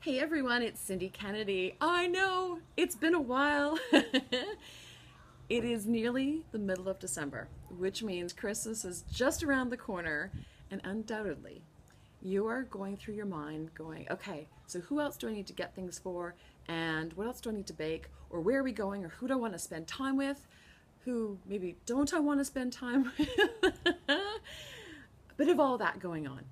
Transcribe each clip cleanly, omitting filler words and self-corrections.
Hey everyone, it's Cindy Kennedy. I know, it's been a while. It is nearly the middle of December, which means Christmas is just around the corner, and undoubtedly you are going through your mind going, okay, so who else do I need to get things for, and what else do I need to bake, or where are we going, or who do I want to spend time with, who maybe don't I want to spend time with? A bit of all that going on.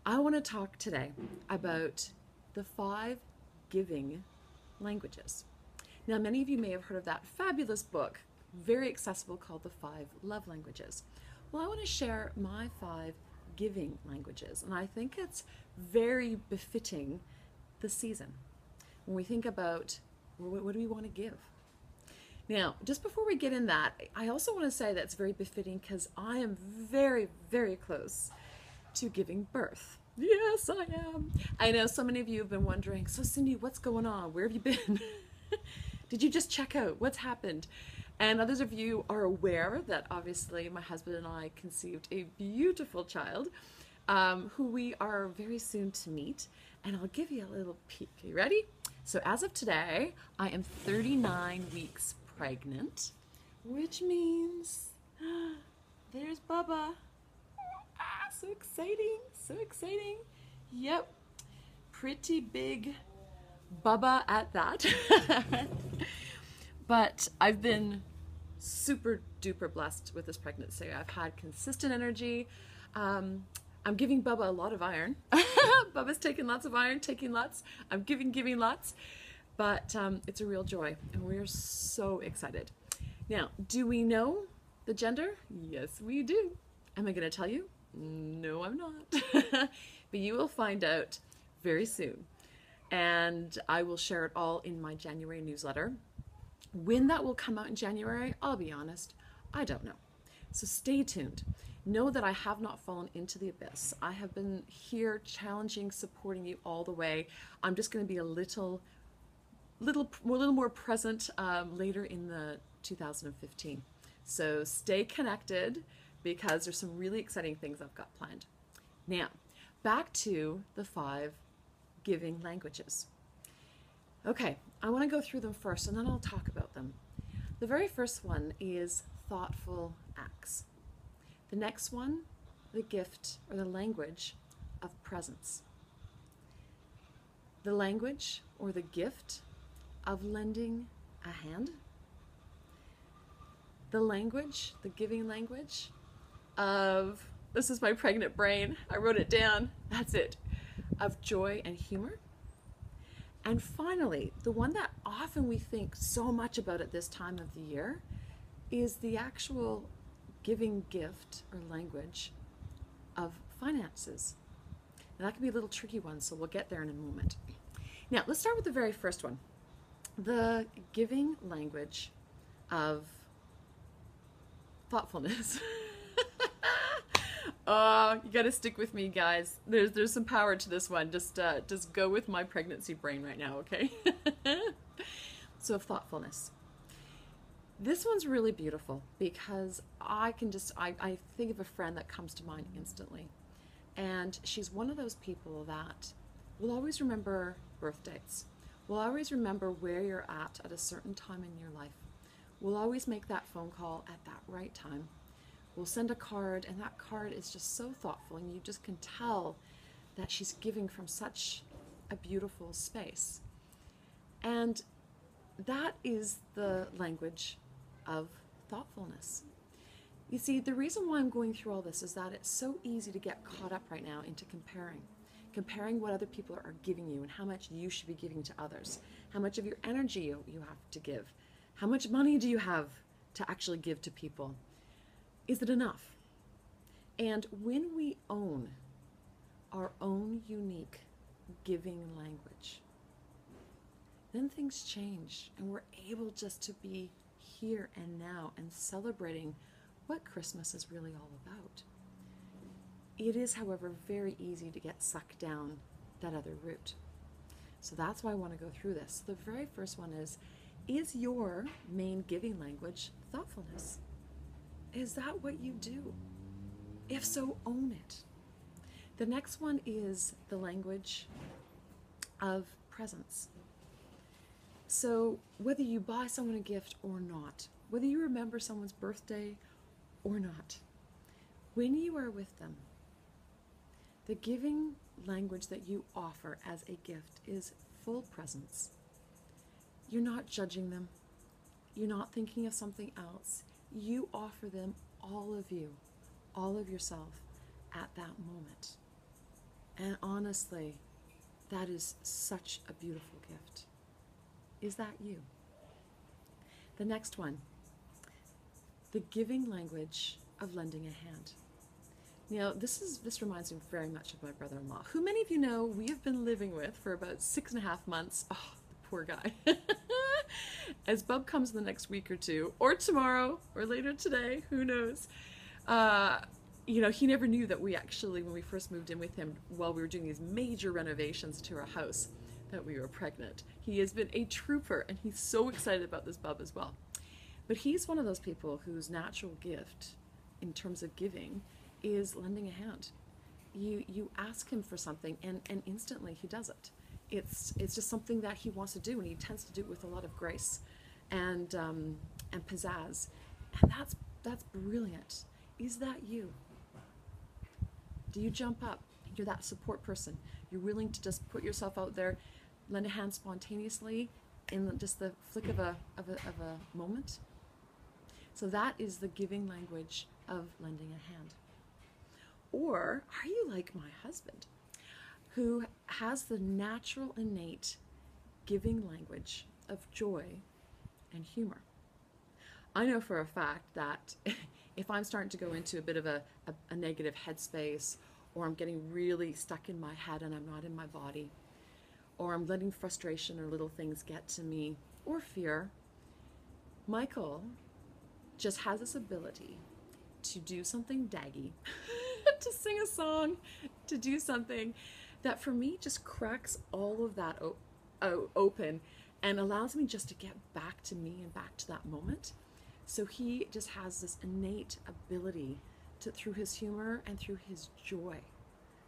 I want to talk today about the 5 giving languages. Now, many of you may have heard of that fabulous book, very accessible, called The 5 Love Languages. Well, I want to share my 5 giving languages, and I think it's very befitting the season when we think about what do we want to give. Now, just before we get in that, I also want to say that's very befitting because I am very, very close to giving birth. Yes, I am. I know so many of you have been wondering, so Cindy, what's going on? Where have you been? Did you just check out? What's happened? And others of you are aware that obviously my husband and I conceived a beautiful child who we are very soon to meet. And I'll give you a little peek. Are you ready? So as of today, I am 39 weeks pregnant, which means there's Bubba. So exciting, so exciting. Yep, pretty big Bubba at that. But I've been super duper blessed with this pregnancy. I've had consistent energy. I'm giving Bubba a lot of iron. Bubba's taking lots of iron, taking lots. I'm giving lots. But it's a real joy, and we're so excited. Now, do we know the gender? Yes, we do. Am I going to tell you? No, I'm not. But you will find out very soon. And I will share it all in my January newsletter. When that will come out in January, I'll be honest, I don't know. So stay tuned. Know that I have not fallen into the abyss. I have been here challenging, supporting you all the way. I'm just going to be a little more present later in the 2015. So stay connected, because there's some really exciting things I've got planned. Now, back to the 5 giving languages. Okay, I want to go through them first, and then I'll talk about them. The very first one is thoughtful acts. The next one, the gift or the language of presence. The language or the gift of lending a hand. The language, the giving language of, this is my pregnant brain, I wrote it down, that's it, of joy and humor. And finally, the one that often we think so much about at this time of the year is the actual giving gift or language of finances. Now that can be a little tricky one, so we'll get there in a moment. Now, let's start with the very first one. The giving language of thoughtfulness. Oh, you gotta stick with me, guys. There's some power to this one. Just go with my pregnancy brain right now, okay? So thoughtfulness. This one's really beautiful because I think of a friend that comes to mind instantly. And she's one of those people that will always remember birth dates. Will always remember where you're at a certain time in your life. Will always make that phone call at that right time. We'll send a card, and that card is just so thoughtful, and you just can tell that she's giving from such a beautiful space. And that is the language of thoughtfulness. You see, the reason why I'm going through all this is that it's so easy to get caught up right now into comparing what other people are giving you and how much you should be giving to others, how much of your energy you have to give, how much money do you have to actually give to people. Is it enough? And when we own our own unique giving language, then things change, and we're able just to be here and now and celebrating what Christmas is really all about. It is, however, very easy to get sucked down that other route. So that's why I want to go through this. The very first one is your main giving language thoughtfulness? Is that what you do? If so, own it. The next one is the language of presence. So whether you buy someone a gift or not, whether you remember someone's birthday or not, when you are with them, the giving language that you offer as a gift is full presence. You're not judging them. You're not thinking of something else. You offer them all of you, all of yourself at that moment. And honestly, that is such a beautiful gift. Is that you? The next one, the giving language of lending a hand. Now, this reminds me very much of my brother-in-law, who many of you know we have been living with for about 6.5 months. Oh, the poor guy. As Bub comes the next week or two, or tomorrow, or later today, who knows? You know, he never knew that we actually, when we first moved in with him, while we were doing these major renovations to our house, that we were pregnant. He has been a trooper, and he's so excited about this Bub as well. But he's one of those people whose natural gift, in terms of giving, is lending a hand. You ask him for something, and instantly he does it. It's just something that he wants to do, and he tends to do it with a lot of grace and pizzazz, and that's brilliant. Is that you? Do you jump up? You're that support person. You're willing to just put yourself out there, lend a hand spontaneously in just the flick of a moment. So that is the giving language of lending a hand. Or are you like my husband, who has the natural, innate giving language of joy and humor? I know for a fact that if I'm starting to go into a bit of a negative headspace, or I'm getting really stuck in my head and I'm not in my body, or I'm letting frustration or little things get to me, or fear, Michael just has this ability to do something daggy, to sing a song, to do something that for me just cracks all of that open and allows me just to get back to me and back to that moment. So he just has this innate ability to, through his humor and through his joy,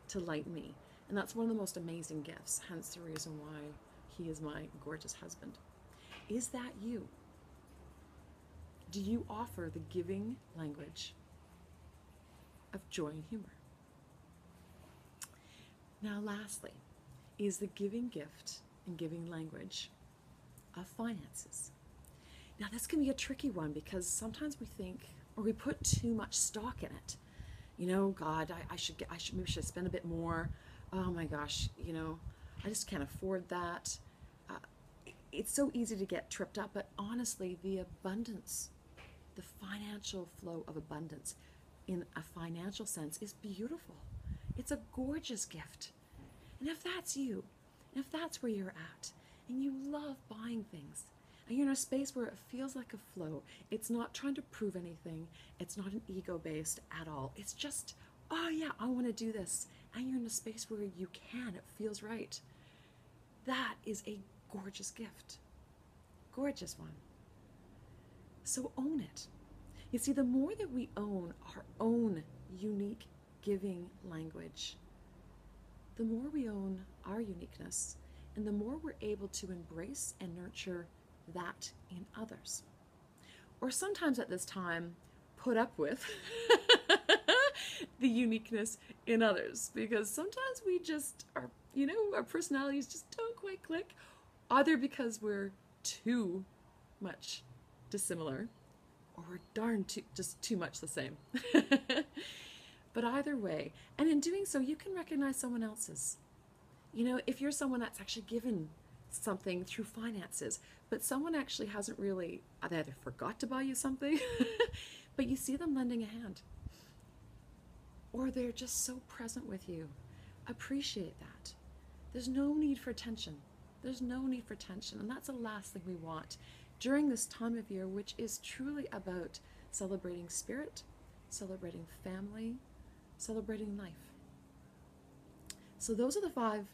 to light me. And that's one of the most amazing gifts, hence the reason why he is my gorgeous husband. Is that you? Do you offer the giving language of joy and humor? Now lastly, is the giving gift and giving language of finances. Now this can be a tricky one, because sometimes we think, or we put too much stock in it. You know, God, maybe should spend a bit more. Oh my gosh, you know, I just can't afford that. It's so easy to get tripped up, but honestly, the abundance, the financial flow of abundance in a financial sense is beautiful. It's a gorgeous gift. And if that's you, and if that's where you're at, and you love buying things, and you're in a space where it feels like a flow, it's not trying to prove anything, it's not an ego-based at all, it's just, oh yeah, I want to do this, and you're in a space where you can, it feels right. That is a gorgeous gift. Gorgeous one. So own it. You see, the more that we own our own unique giving language, the more we own our uniqueness, and the more we're able to embrace and nurture that in others. Or sometimes at this time, put up with the uniqueness in others, because sometimes we just are, you know, our personalities just don't quite click, either because we're too much dissimilar, or we're just too much the same. But either way, and in doing so, you can recognize someone else's. You know, if you're someone that's actually given something through finances, but someone actually hasn't really, they either forgot to buy you something, but you see them lending a hand, or they're just so present with you, appreciate that. There's no need for tension. There's no need for tension, and that's the last thing we want during this time of year, which is truly about celebrating spirit, celebrating family, celebrating life. So those are the 5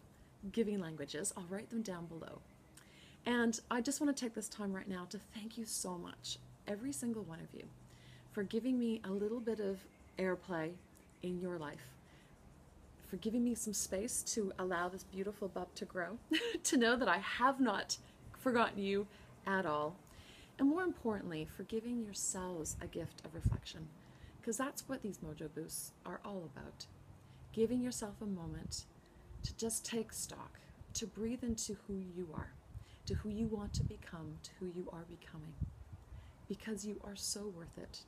giving languages. I'll write them down below. And I just want to take this time right now to thank you so much, every single one of you, for giving me a little bit of airplay in your life, for giving me some space to allow this beautiful bub to grow, to know that I have not forgotten you at all. And more importantly, for giving yourselves a gift of reflection, because that's what these Mojo Boosts are all about. Giving yourself a moment to just take stock, to breathe into who you are, to who you want to become, to who you are becoming. Because you are so worth it.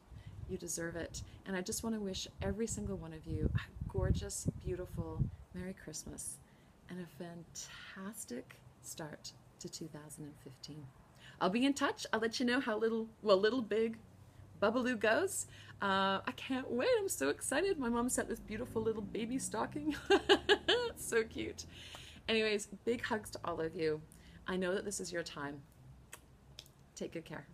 You deserve it. And I just want to wish every single one of you a gorgeous, beautiful Merry Christmas and a fantastic start to 2015. I'll be in touch. I'll let you know how little big Bubbaloo goes. I can't wait. I'm so excited. My mom sent this beautiful little baby stocking. It's so cute. Anyways, big hugs to all of you. I know that this is your time. Take good care.